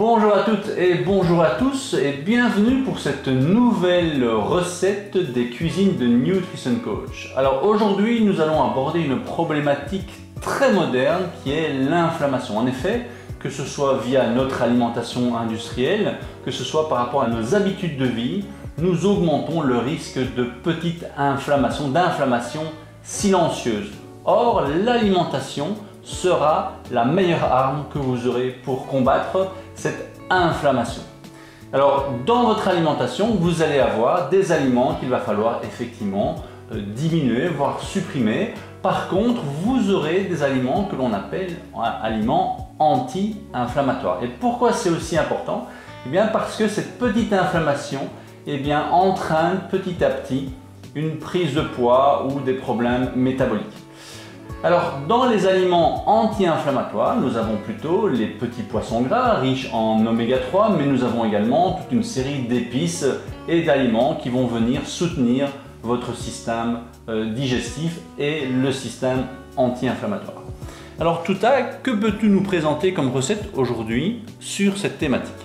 Bonjour à toutes et bonjour à tous et bienvenue pour cette nouvelle recette des cuisines de Nutrition Coach. Alors aujourd'hui nous allons aborder une problématique très moderne qui est l'inflammation. En effet, que ce soit via notre alimentation industrielle, que ce soit par rapport à nos habitudes de vie, nous augmentons le risque de petites inflammations, d'inflammations silencieuses. Or, l'alimentation sera la meilleure arme que vous aurez pour combattre cette inflammation. Alors, dans votre alimentation, vous allez avoir des aliments qu'il va falloir effectivement diminuer, voire supprimer. Par contre, vous aurez des aliments que l'on appelle aliments anti-inflammatoires. Et pourquoi c'est aussi important? Eh bien, parce que cette petite inflammation entraîne petit à petit une prise de poids ou des problèmes métaboliques. Alors, dans les aliments anti-inflammatoires, nous avons plutôt les petits poissons gras riches en oméga 3, mais nous avons également toute une série d'épices et d'aliments qui vont venir soutenir votre système digestif et le système anti-inflammatoire. Alors Touta, que peux-tu nous présenter comme recette aujourd'hui sur cette thématique?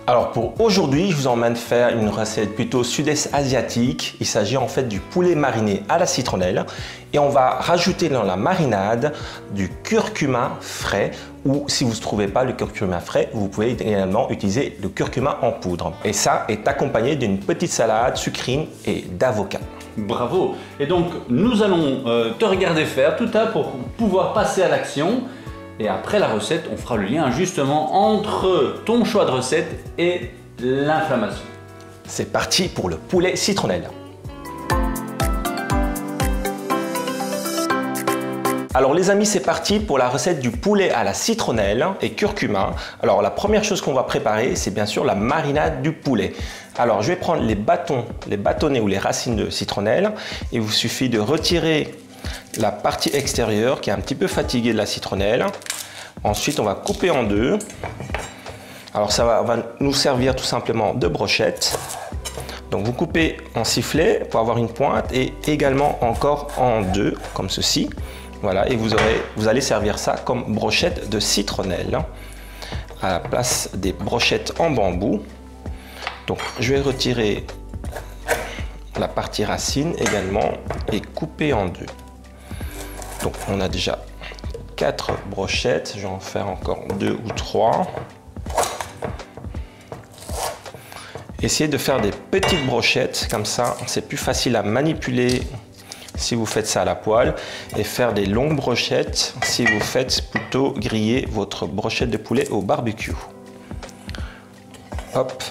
Alors pour aujourd'hui, je vous emmène faire une recette plutôt sud-est asiatique. Il s'agit en fait du poulet mariné à la citronnelle et on va rajouter dans la marinade du curcuma frais ou si vous ne trouvez pas le curcuma frais, vous pouvez également utiliser le curcuma en poudre. Et ça est accompagné d'une petite salade sucrine et d'avocat. Bravo! Et donc nous allons te regarder faire Touta pour pouvoir passer à l'action. Et après la recette, on fera le lien justement entre ton choix de recette et l'inflammation. C'est parti pour le poulet citronnelle. Alors les amis, c'est parti pour la recette du poulet à la citronnelle et curcuma. Alors la première chose qu'on va préparer, c'est bien sûr la marinade du poulet. Alors je vais prendre les bâtonnets ou les racines de citronnelle. Il vous suffit de retirer la partie extérieure qui est un petit peu fatiguée de la citronnelle. Ensuite, on va couper en deux. Alors, ça va nous servir tout simplement de brochette. Donc, vous coupez en sifflet pour avoir une pointe et également encore en deux, comme ceci. Voilà, et vous allez servir ça comme brochette de citronnelle à la place des brochettes en bambou. Donc, je vais retirer la partie racine également et couper en deux. Donc on a déjà 4 brochettes, je vais en faire encore 2 ou 3. Essayez de faire des petites brochettes, comme ça c'est plus facile à manipuler si vous faites ça à la poêle et faire des longues brochettes si vous faites plutôt griller votre brochette de poulet au barbecue. Hop,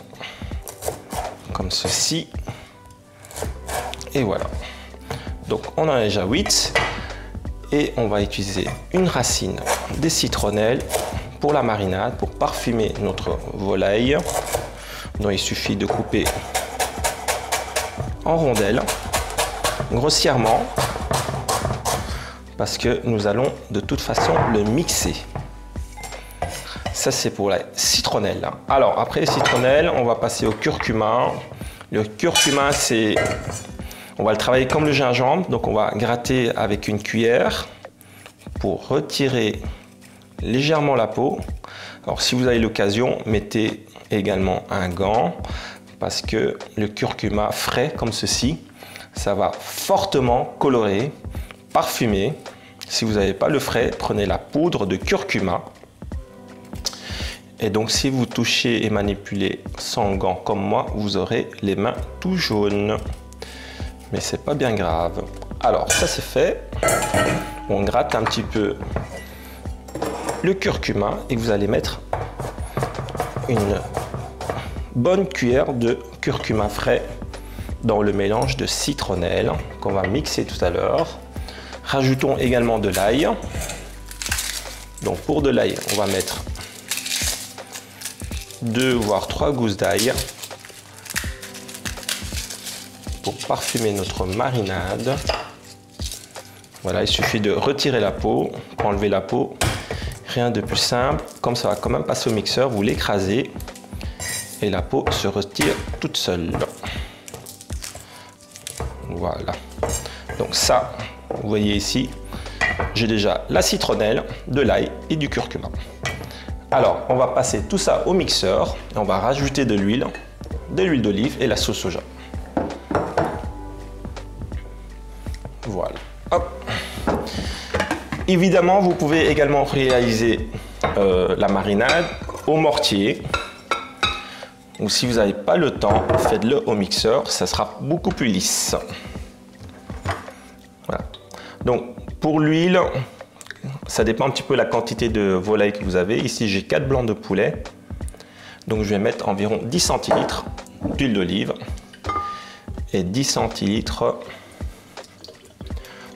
comme ceci. Et voilà. Donc on en a déjà 8. Et on va utiliser une racine des citronnelles pour la marinade, pour parfumer notre volaille. Donc il suffit de couper en rondelles, grossièrement, parce que nous allons de toute façon le mixer. Ça c'est pour la citronnelle. Alors après les citronnelles, on va passer au curcuma. Le curcuma, on va le travailler comme le gingembre, donc on va gratter avec une cuillère pour retirer légèrement la peau. Alors si vous avez l'occasion, mettez également un gant parce que le curcuma frais comme ceci, ça va fortement colorer, parfumer. Si vous n'avez pas le frais, prenez la poudre de curcuma. Et donc si vous touchez et manipulez sans gant comme moi, vous aurez les mains tout jaunes. Mais c'est pas bien grave. Alors ça c'est fait. On gratte un petit peu le curcuma et vous allez mettre une bonne cuillère de curcuma frais dans le mélange de citronnelle qu'on va mixer tout à l'heure. Rajoutons également de l'ail. Donc pour de l'ail, on va mettre 2 voire 3 gousses d'ail pour parfumer notre marinade. Voilà, il suffit de retirer la peau, enlever la peau. Rien de plus simple. Comme ça va quand même passer au mixeur, vous l'écrasez et la peau se retire toute seule. Voilà. Donc ça, vous voyez ici, j'ai déjà la citronnelle, de l'ail et du curcuma. Alors, on va passer tout ça au mixeur et on va rajouter de l'huile d'olive et la sauce soja. Voilà. Hop. Évidemment, vous pouvez également réaliser la marinade au mortier. Ou si vous n'avez pas le temps, faites-le au mixeur, ça sera beaucoup plus lisse. Voilà. Donc, pour l'huile, ça dépend un petit peu de la quantité de volaille que vous avez. Ici, j'ai 4 blancs de poulet. Donc, je vais mettre environ 10 centilitres d'huile d'olive et 10 centilitres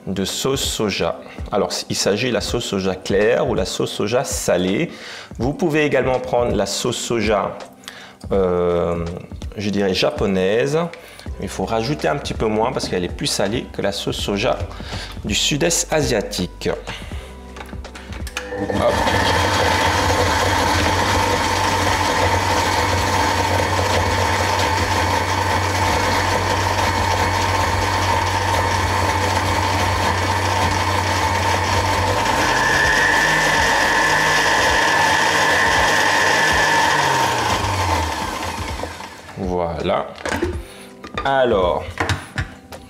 de sauce soja. Alors, il s'agit de la sauce soja claire ou la sauce soja salée. Vous pouvez également prendre la sauce soja, je dirais japonaise. Il faut rajouter un petit peu moins parce qu'elle est plus salée que la sauce soja du sud-est asiatique. Hop. Voilà. Alors,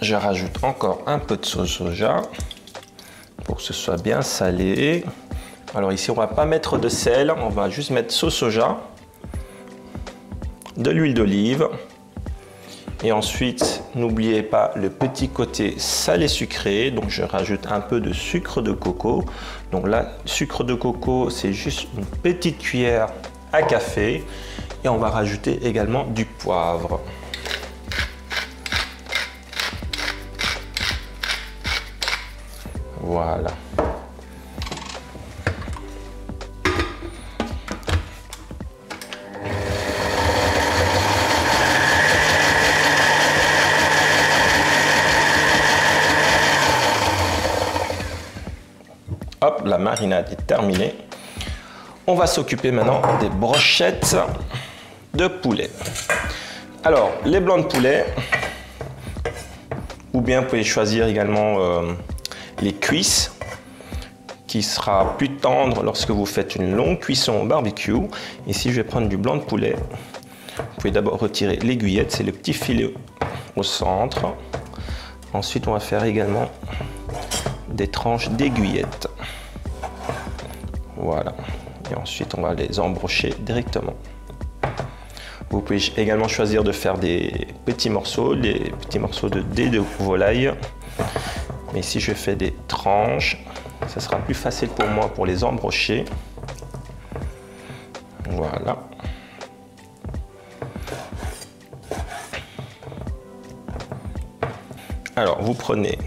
je rajoute encore un peu de sauce soja pour que ce soit bien salé. Alors ici, on va pas mettre de sel, on va juste mettre sauce soja, de l'huile d'olive et ensuite, n'oubliez pas le petit côté salé sucré. Donc, je rajoute un peu de sucre de coco. Donc là, sucre de coco, c'est juste une petite cuillère à café. Et on va rajouter également du poivre. Voilà. Hop, la marinade est terminée. On va s'occuper maintenant des brochettes de poulet. Alors, les blancs de poulet, ou bien vous pouvez choisir également les cuisses, qui sera plus tendre lorsque vous faites une longue cuisson au barbecue. Ici, je vais prendre du blanc de poulet. Vous pouvez d'abord retirer l'aiguillette, c'est le petit filet au centre. Ensuite, on va faire également des tranches d'aiguillettes. Voilà. Et ensuite, on va les embrocher directement. Vous pouvez également choisir de faire des petits morceaux de dés de volaille. Mais ici, je fais des tranches. Ça sera plus facile pour moi pour les embrocher. Voilà. Alors, vous prenez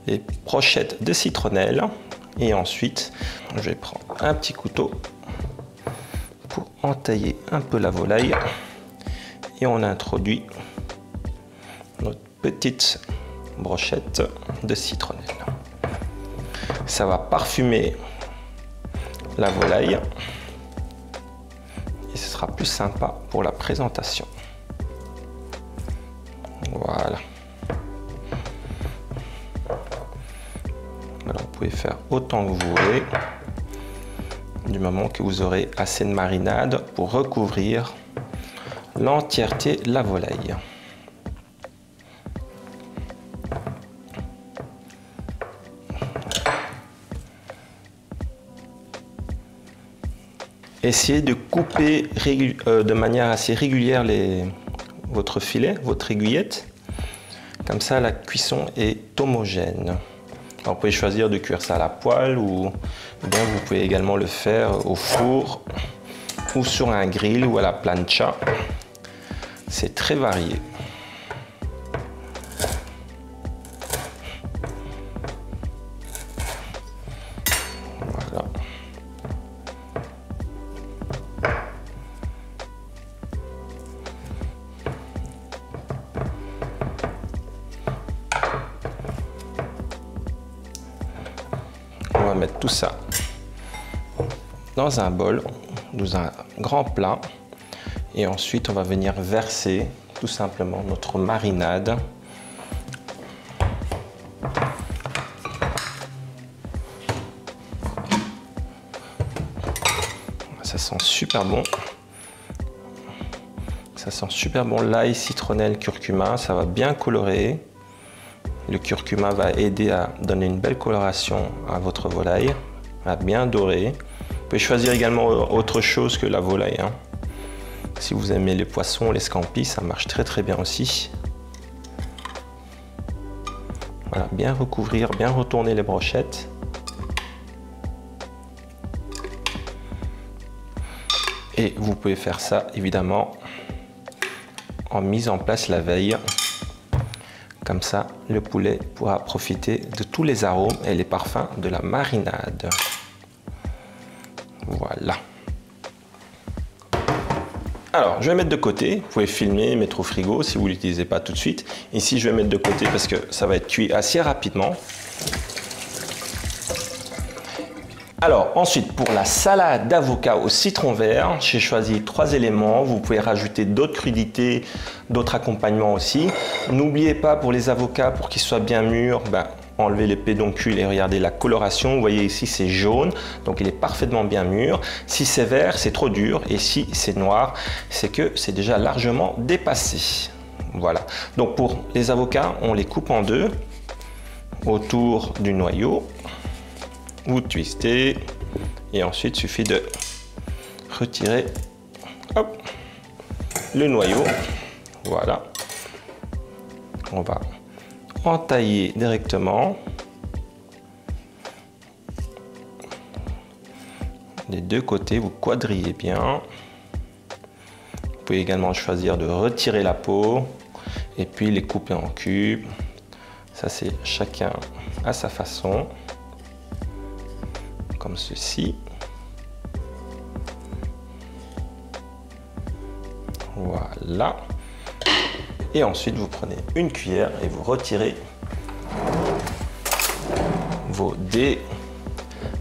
les brochettes de citronnelle et ensuite, je vais prendre un petit couteau pour entailler un peu la volaille et on introduit notre petite brochette de citronnelle. Ça va parfumer la volaille et ce sera plus sympa pour la présentation. Voilà. Alors vous pouvez faire autant que vous voulez, du moment que vous aurez assez de marinade pour recouvrir l'entièreté de la volaille. Essayez de couper de manière assez régulière votre filet, votre aiguillette. Comme ça, la cuisson est homogène. Alors, vous pouvez choisir de cuire ça à la poêle ou bien vous pouvez également le faire au four ou sur un grill ou à la plancha. C'est très varié. Voilà. On va mettre tout ça dans un bol, dans un grand plat. Et ensuite, on va venir verser tout simplement notre marinade. Ça sent super bon. Ça sent super bon l'ail, citronnelle, curcuma. Ça va bien colorer. Le curcuma va aider à donner une belle coloration à votre volaille, à bien dorer. Vous pouvez choisir également autre chose que la volaille, hein. Si vous aimez les poissons, les scampis, ça marche très bien aussi. Voilà, bien recouvrir, bien retourner les brochettes. Et vous pouvez faire ça évidemment en mise en place la veille. Comme ça, le poulet pourra profiter de tous les arômes et les parfums de la marinade. Voilà. Alors, je vais mettre de côté. Vous pouvez filmer, mettre au frigo si vous ne l'utilisez pas tout de suite. Ici, je vais mettre de côté parce que ça va être cuit assez rapidement. Alors, ensuite, pour la salade d'avocat au citron vert, j'ai choisi 3 éléments. Vous pouvez rajouter d'autres crudités, d'autres accompagnements aussi. N'oubliez pas, pour les avocats, pour qu'ils soient bien mûrs, enlevez les pédoncules et regardez la coloration. Vous voyez ici, c'est jaune, donc il est parfaitement bien mûr. Si c'est vert, c'est trop dur. Et si c'est noir, c'est que c'est déjà largement dépassé. Voilà. Donc pour les avocats, on les coupe en deux autour du noyau. Vous twistez et ensuite il suffit de retirer hop, le noyau. Voilà. On va entailler directement des deux côtés, vous quadrillez bien. Vous pouvez également choisir de retirer la peau et puis les couper en cubes. Ça, c'est chacun à sa façon, comme ceci. Voilà. Et ensuite, vous prenez une cuillère et vous retirez vos dés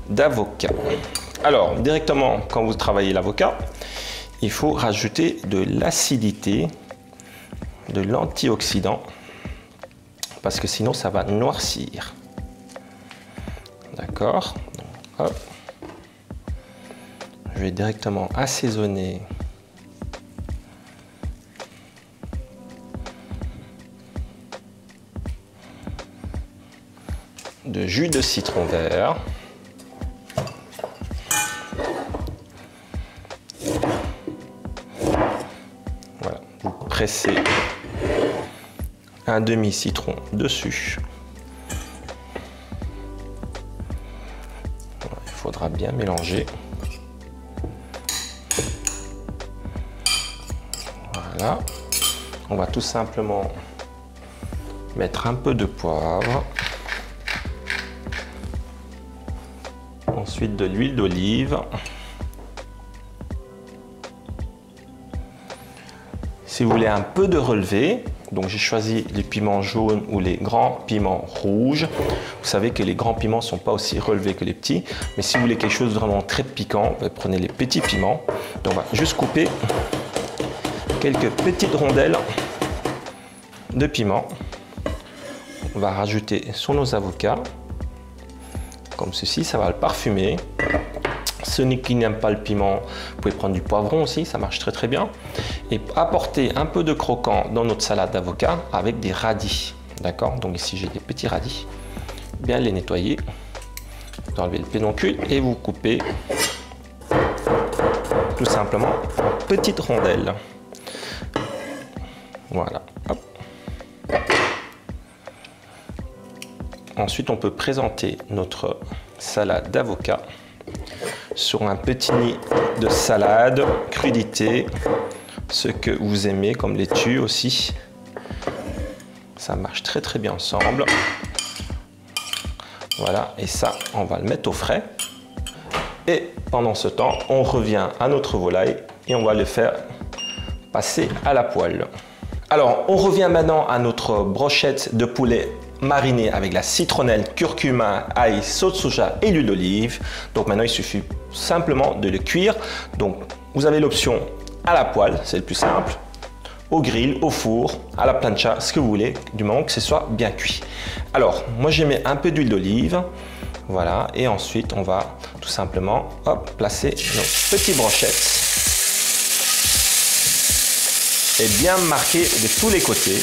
d'avocat. Alors, directement, quand vous travaillez l'avocat, il faut rajouter de l'acidité, de l'antioxydant, parce que sinon, ça va noircir. D'accord. Hop. Je vais directement assaisonner de jus de citron vert. Voilà, vous pressez un demi-citron dessus. Voilà, il faudra bien mélanger. Voilà. On va tout simplement mettre un peu de poivre. Ensuite de l'huile d'olive. Si vous voulez un peu de relevé, donc j'ai choisi les piments jaunes ou les grands piments rouges. Vous savez que les grands piments ne sont pas aussi relevés que les petits, mais si vous voulez quelque chose de vraiment très piquant, prenez les petits piments. Donc on va juste couper quelques petites rondelles de piment. On va rajouter sur nos avocats. Comme ceci, ça va le parfumer. Ceux qui n'aiment pas le piment, vous pouvez prendre du poivron aussi, ça marche très bien. Et apporter un peu de croquant dans notre salade d'avocat avec des radis. D'accord? Donc ici j'ai des petits radis. Bien les nettoyer. Vous enlevez le pédoncule et vous coupez tout simplement en petites rondelles. Voilà. Hop. Ensuite, on peut présenter notre salade d'avocat sur un petit nid de salade, crudité, ce que vous aimez, comme laitue aussi. Ça marche très bien ensemble. Voilà, et ça, on va le mettre au frais. Et pendant ce temps, on revient à notre volaille et on va le faire passer à la poêle. Alors, on revient maintenant à notre brochette de poulet mariné avec la citronnelle, curcuma, ail, sauce soja et l'huile d'olive. Donc maintenant, il suffit simplement de le cuire. Donc, vous avez l'option à la poêle, c'est le plus simple, au grill, au four, à la plancha, ce que vous voulez, du moment que ce soit bien cuit. Alors, moi, je mets un peu d'huile d'olive. Voilà, et ensuite on va tout simplement placer nos petites brochettes et bien marquer de tous les côtés.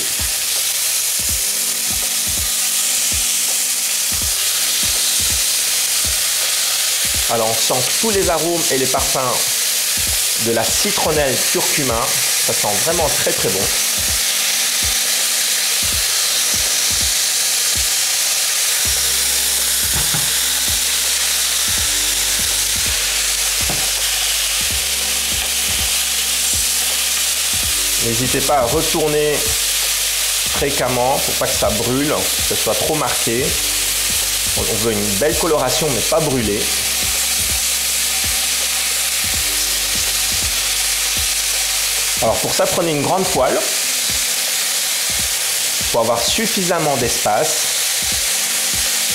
Alors on sent que tous les arômes et les parfums de la citronnelle curcuma, ça sent vraiment très très bon. N'hésitez pas à retourner fréquemment pour pas que ça brûle, que ce soit trop marqué. On veut une belle coloration mais pas brûlée. Alors pour ça, prenez une grande poêle pour avoir suffisamment d'espace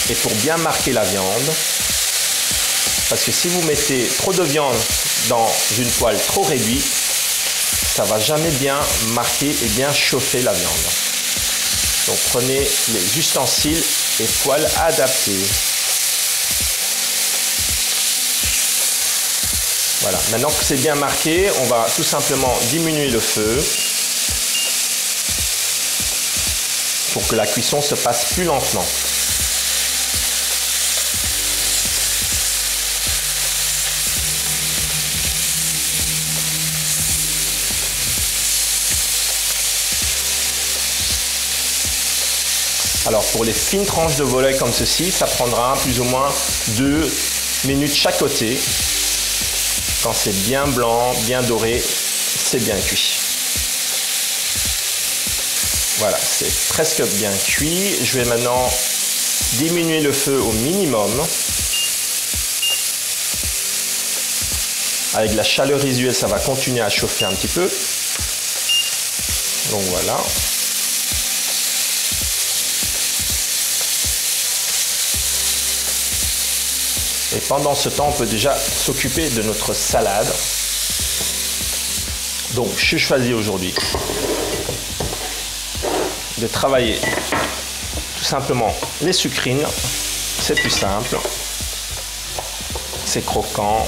et pour bien marquer la viande. Parce que si vous mettez trop de viande dans une poêle trop réduite, ça va jamais bien marquer et bien chauffer la viande. Donc prenez les ustensiles et poêles adaptés. Voilà, maintenant que c'est bien marqué, on va tout simplement diminuer le feu pour que la cuisson se passe plus lentement. Alors pour les fines tranches de volaille comme ceci, ça prendra plus ou moins 2 minutes chaque côté. Quand c'est bien blanc, bien doré, c'est bien cuit. Voilà, c'est presque bien cuit. Je vais maintenant diminuer le feu au minimum. Avec la chaleur résiduelle, ça va continuer à chauffer un petit peu. Donc voilà. Et pendant ce temps, on peut déjà s'occuper de notre salade. Donc, je choisis aujourd'hui de travailler tout simplement les sucrines. C'est plus simple, c'est croquant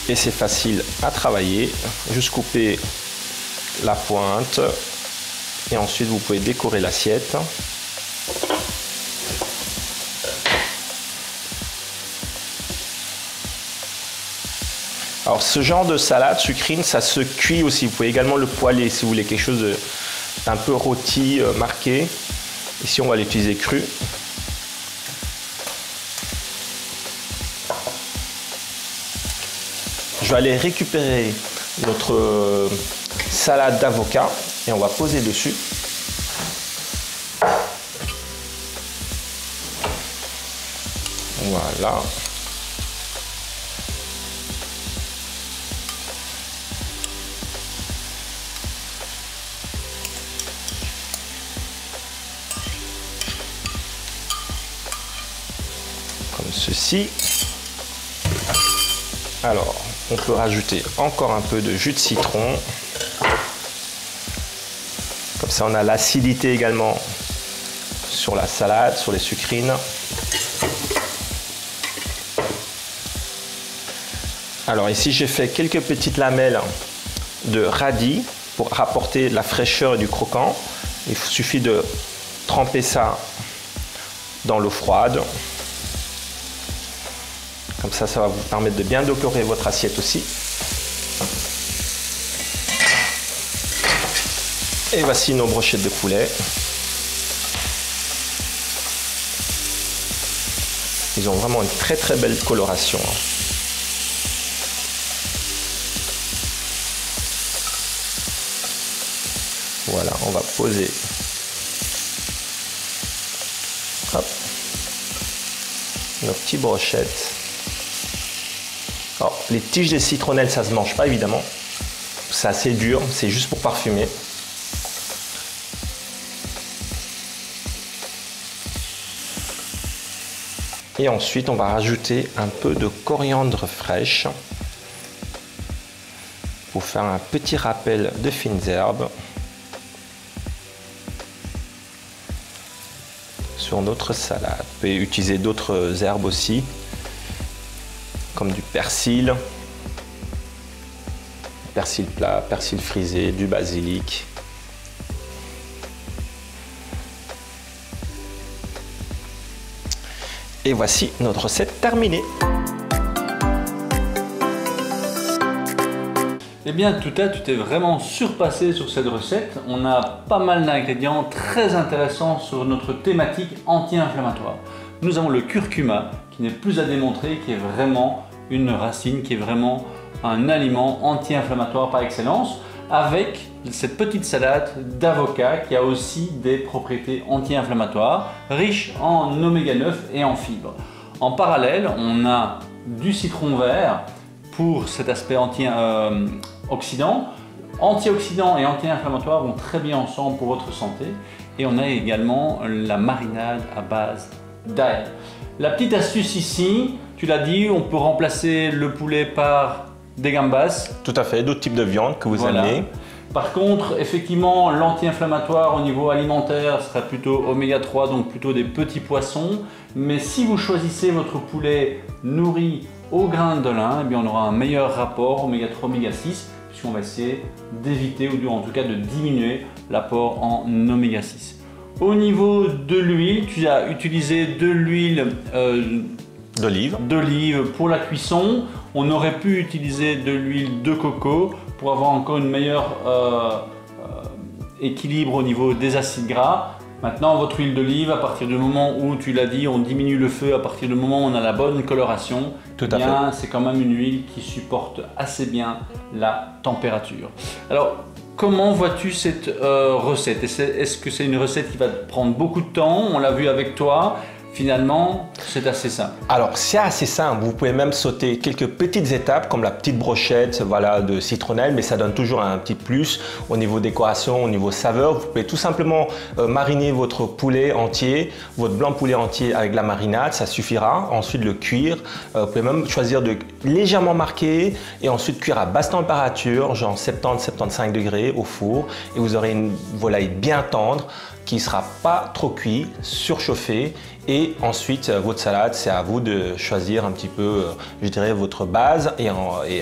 et c'est facile à travailler. Juste couper la pointe et ensuite vous pouvez décorer l'assiette. Alors ce genre de salade sucrine, ça se cuit aussi. Vous pouvez également le poêler si vous voulez quelque chose d'un peu rôti, marqué. Ici on va l'utiliser cru. Je vais aller récupérer notre salade d'avocat et on va poser dessus. Voilà. Comme ceci. Alors, on peut rajouter encore un peu de jus de citron. Comme ça, on a l'acidité également sur la salade, sur les sucrines. Alors ici, j'ai fait quelques petites lamelles de radis pour apporter de la fraîcheur et du croquant. Il suffit de tremper ça dans l'eau froide. Comme ça, ça va vous permettre de bien décorer votre assiette aussi. Et voici nos brochettes de poulet. Ils ont vraiment une très très belle coloration. Voilà, on va poser. Hop. Nos petites brochettes. Alors, les tiges de citronnelle, ça ne se mange pas évidemment. C'est assez dur, c'est juste pour parfumer. Et ensuite, on va rajouter un peu de coriandre fraîche pour faire un petit rappel de fines herbes sur notre salade. Vous pouvez utiliser d'autres herbes aussi, comme du persil plat, persil frisé, du basilic. Et voici notre recette terminée. Eh bien, tu t'es vraiment surpassé sur cette recette. On a pas mal d'ingrédients très intéressants sur notre thématique anti-inflammatoire. Nous avons le curcuma, qui n'est plus à démontrer, qui est vraiment une racine, qui est vraiment un aliment anti-inflammatoire par excellence, avec cette petite salade d'avocat qui a aussi des propriétés anti-inflammatoires, riche en oméga 9 et en fibres. En parallèle, on a du citron vert pour cet aspect antioxydant. Antioxydants et anti-inflammatoires vont très bien ensemble pour votre santé. Et on a également la marinade à base d'ail. La petite astuce ici, tu l'as dit, on peut remplacer le poulet par des gambas. Tout à fait, d'autres types de viande que vous aimez. Par contre, effectivement, l'anti-inflammatoire au niveau alimentaire sera plutôt oméga 3, donc plutôt des petits poissons. Mais si vous choisissez votre poulet nourri au grain de lin, eh bien on aura un meilleur rapport oméga 3, oméga 6, puisqu'on va essayer d'éviter ou en tout cas de diminuer l'apport en oméga 6. Au niveau de l'huile, tu as utilisé de l'huile d'olive pour la cuisson. On aurait pu utiliser de l'huile de coco pour avoir encore une meilleure équilibre au niveau des acides gras. Maintenant, votre huile d'olive, à partir du moment où, tu l'as dit, on diminue le feu, à partir du moment où on a la bonne coloration, c'est quand même une huile qui supporte assez bien la température. Alors, comment vois-tu cette recette? Est-ce que c'est une recette qui va te prendre beaucoup de temps? On l'a vu avec toi. Finalement, c'est assez simple. Alors, c'est assez simple. Vous pouvez même sauter quelques petites étapes comme la petite brochette de citronnelle, mais ça donne toujours un petit plus au niveau décoration, au niveau saveur. Vous pouvez tout simplement mariner votre poulet entier, votre blanc de poulet entier avec la marinade, ça suffira. Ensuite, le cuire. Vous pouvez même choisir de légèrement marquer et ensuite cuire à basse température, genre 70-75 degrés au four. Et vous aurez une volaille bien tendre qui ne sera pas trop cuit, surchauffé. Et ensuite, votre salade, c'est à vous de choisir un petit peu, je dirais, votre base et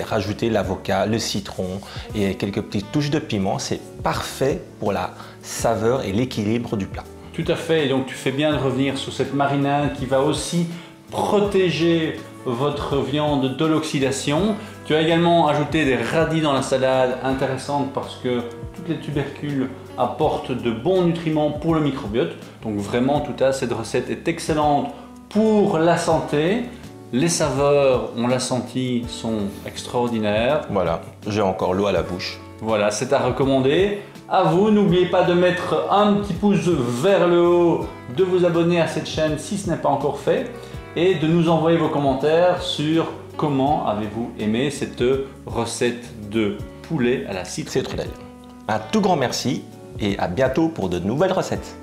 rajouter l'avocat, le citron et quelques petites touches de piment. C'est parfait pour la saveur et l'équilibre du plat. Tout à fait, et donc tu fais bien de revenir sur cette marinade qui va aussi protéger votre viande de l'oxydation. Tu as également ajouté des radis dans la salade, intéressante parce que toutes les tubercules apportent de bons nutriments pour le microbiote. Donc vraiment, cette recette est excellente pour la santé. Les saveurs, on l'a senti, sont extraordinaires. Voilà, j'ai encore l'eau à la bouche. Voilà, c'est à recommander. À vous, n'oubliez pas de mettre un petit pouce vers le haut, de vous abonner à cette chaîne si ce n'est pas encore fait et de nous envoyer vos commentaires sur comment avez-vous aimé cette recette de poulet à la citronnelle. Un tout grand merci et à bientôt pour de nouvelles recettes.